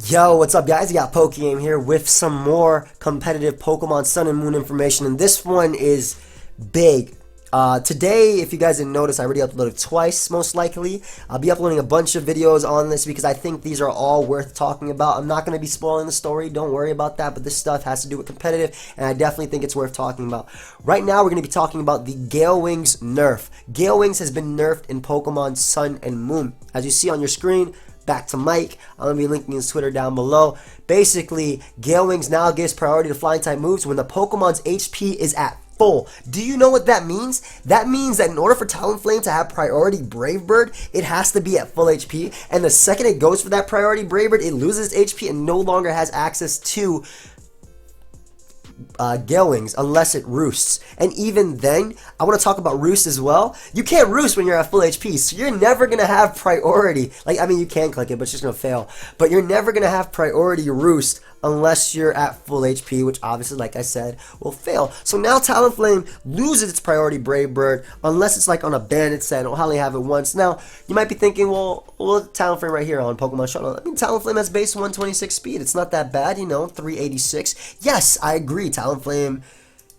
Yo, what's up guys? You got pokeaim here with some more competitive Pokemon Sun and Moon information, and this one is big. Today, if you guys didn't notice, I already uploaded twice, most likely. I'll be uploading a bunch of videos on this because I think these are all worth talking about. I'm not going to be spoiling the story, don't worry about that, but this stuff has to do with competitive, and I definitely think it's worth talking about. Right now, we're going to be talking about the Gale Wings nerf. Gale Wings has been nerfed in Pokemon Sun and Moon. As you see on your screen, back to Mike. I'm going to be linking his Twitter down below. Basically, Gale Wings now gives priority to flying type moves when the Pokemon's HP is at full. Do you know what that means? That means that in order for Talonflame to have priority Brave Bird, it has to be at full HP. And the second it goes for that priority Brave Bird, it loses HP and no longer has access to Gale Wings unless it roosts. And even then, I want to talk about roost as well. You can't roost when you're at full HP, so you're never going to have priority. Like, I mean, you can click it, but it's just going to fail. But you're never going to have priority roost unless you're at full HP, which obviously, like I said, will fail. So now Talonflame loses its priority Brave Bird unless it's like on a bandit set. It'll only have it once. Now, you might be thinking, well, Talonflame right here on Pokemon Shuttle. I mean, Talonflame has base 126 speed. It's not that bad, you know, 386. Yes, I agree. Talonflame,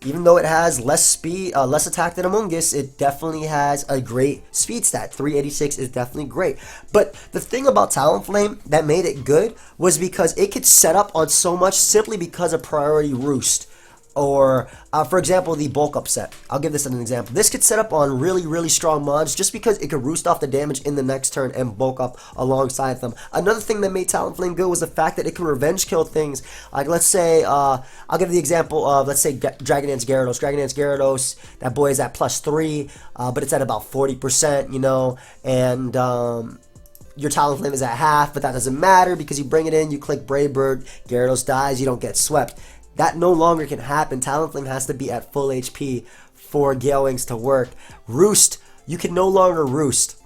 even though it has less speed, less attack than Amoonguss, it definitely has a great speed stat. 386 is definitely great. But the thing about Talonflame that made it good was because it could set up on so much simply because of priority roost. Or, for example, the bulk up set. I'll give this as an example. This could set up on really, really strong mons just because it could roost off the damage in the next turn and bulk up alongside them. Another thing that made Talonflame good was the fact that it can revenge kill things. Like, let's say, I'll give the example of, let's say, Dragonance Gyarados. Dragonance Gyarados, that boy is at +3, but it's at about 40%, you know, and your Talonflame is at half, but that doesn't matter because you bring it in, you click Brave Bird, Gyarados dies, you don't get swept. That no longer can happen. Talonflame has to be at full HP for Gale Wings to work. Roost, you can no longer roost.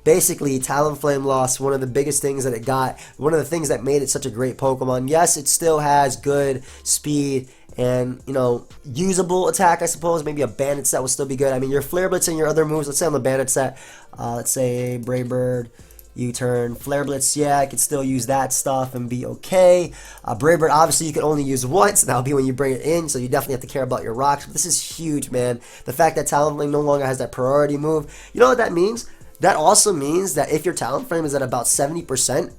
Basically, Talonflame lost one of the biggest things that it got. One of the things that made it such a great Pokemon. Yes, it still has good speed and, you know, usable attack, I suppose. Maybe a Bandit set will still be good. I mean, your Flare Blitz and your other moves, let's say on the Bandit set, let's say Brave Bird, U-turn, Flare Blitz, yeah, I could still use that stuff and be okay. Brave Bird, obviously, you can only use once. That'll be when you bring it in, so you definitely have to care about your rocks. But this is huge, man. The fact that Talonflame no longer has that priority move. You know what that means? That also means that if your Talonflame is at about 70%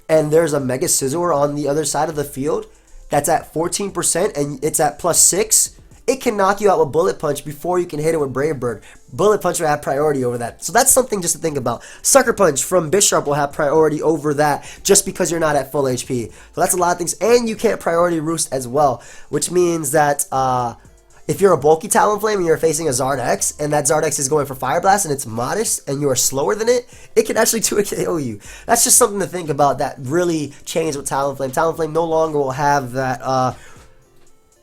and there's a Mega Scizor on the other side of the field that's at 14% and it's at +6, it can knock you out with Bullet Punch before you can hit it with Brave Bird. Bullet Punch will have priority over that. So that's something just to think about. Sucker Punch from Bisharp will have priority over that just because you're not at full HP. So that's a lot of things. And you can't priority roost as well, which means that if you're a bulky Talonflame and you're facing a Zardex and that Zardex is going for Fire Blast and it's modest and you are slower than it, it can actually 2-KO you. That's just something to think about that really changed with Talonflame. Talonflame no longer will have that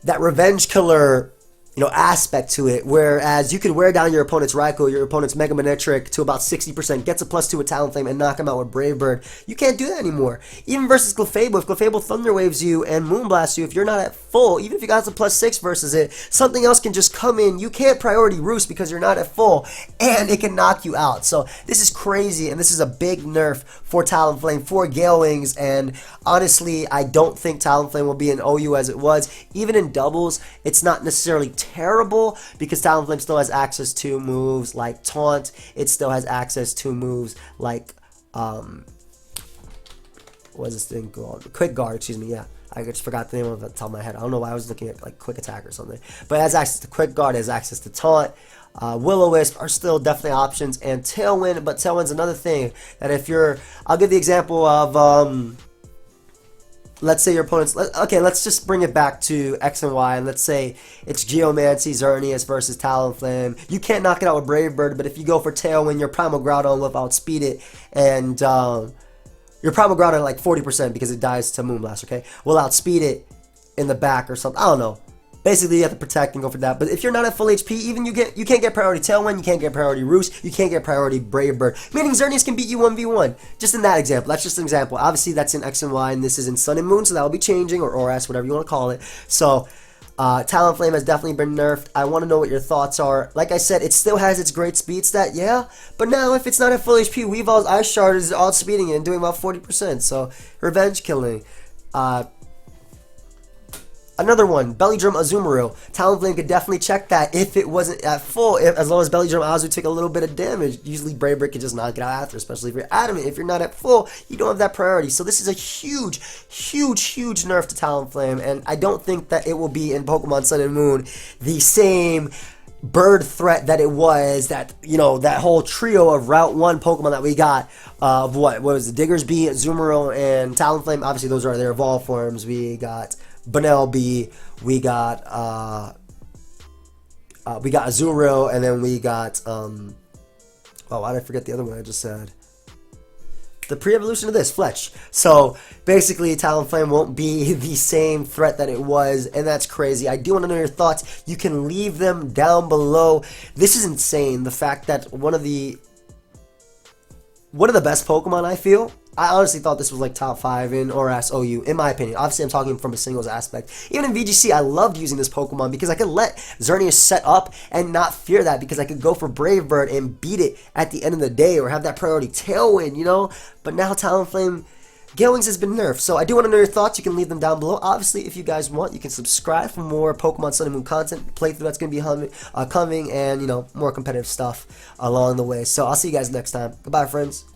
that revenge killer, you know, aspect to it, whereas you could wear down your opponent's Raikou, your opponent's Mega Manectric to about 60%, gets a +2 with Talonflame, and knock him out with Brave Bird. You can't do that anymore. Even versus Clefable, if Clefable Thunder Waves you and Moonblasts you, if you're not at full, even if you got a +6 versus it, something else can just come in. You can't priority roost because you're not at full, and it can knock you out. So this is crazy, and this is a big nerf for Talonflame, for Gale Wings, and honestly, I don't think Talonflame will be an OU as it was. Even in doubles, it's not necessarily terrible because Talonflame still has access to moves like Taunt. It still has access to moves like what is this thing called? Quick Guard, excuse me, yeah. I just forgot the name of it off the top of my head. I don't know why I was looking at like Quick Attack or something. But it has access to Quick Guard, it has access to Taunt. Will-O-Wisp are still definitely options, and Tailwind, but Tailwind's another thing that if you're, I'll give the example of let's say your opponent's, okay, let's just bring it back to X and Y, and let's say it's Geomancy, Xerneas versus Talonflame. You can't knock it out with Brave Bird, but if you go for Tailwind, your Primal Groudon will outspeed it, and your Primal Groudon at like 40% because it dies to Moonblast, okay, will outspeed it in the back or something. I don't know. Basically, you have to protect and go for that. But if you're not at full HP, even you can't get priority Tailwind, you can't get priority Roost, you can't get priority Brave Bird. Meaning Xerneas can beat you 1v1. Just in that example. That's just an example. Obviously, that's in X and Y, and this is in Sun and Moon, so that will be changing, or ORAS, whatever you want to call it. So, Talonflame has definitely been nerfed. I want to know what your thoughts are. Like I said, it still has its great speed stat, yeah. But now if it's not at full HP, Weavol's Ice Shard is outspeeding it and doing about 40%. So, revenge killing. Another one, Belly Drum Azumarill. Talonflame could definitely check that if it wasn't at full, as long as Belly Drum Azu took a little bit of damage. Usually Brave Bird can just knock it out after, especially if you're adamant. If you're not at full, you don't have that priority. So this is a huge, huge, huge nerf to Talonflame, and I don't think that it will be in Pokemon Sun and Moon the same bird threat that it was, that, you know, that whole trio of Route 1 Pokemon that we got of what was it, Diggersby, Azumarill, and Talonflame. Obviously those are their evolved forms. We got Bunnell B, we got Azurill, and then we got oh, why did I forget the other one I just said? The pre-evolution of this, Fletch. So basically Talonflame won't be the same threat that it was, and that's crazy. I do want to know your thoughts. You can leave them down below. This is insane. The fact that one of the best Pokemon, I feel. I honestly thought this was like top 5 in ORAS OU, in my opinion. Obviously, I'm talking from a singles aspect. Even in VGC, I loved using this Pokemon because I could let Xerneas set up and not fear that, because I could go for Brave Bird and beat it at the end of the day, or have that priority Tailwind, you know? But now Talonflame, Gale Wings has been nerfed. So I do want to know your thoughts. You can leave them down below. Obviously, if you guys want, you can subscribe for more Pokemon Sun and Moon content, playthrough that's going to be coming, and, you know, more competitive stuff along the way. So I'll see you guys next time. Goodbye, friends.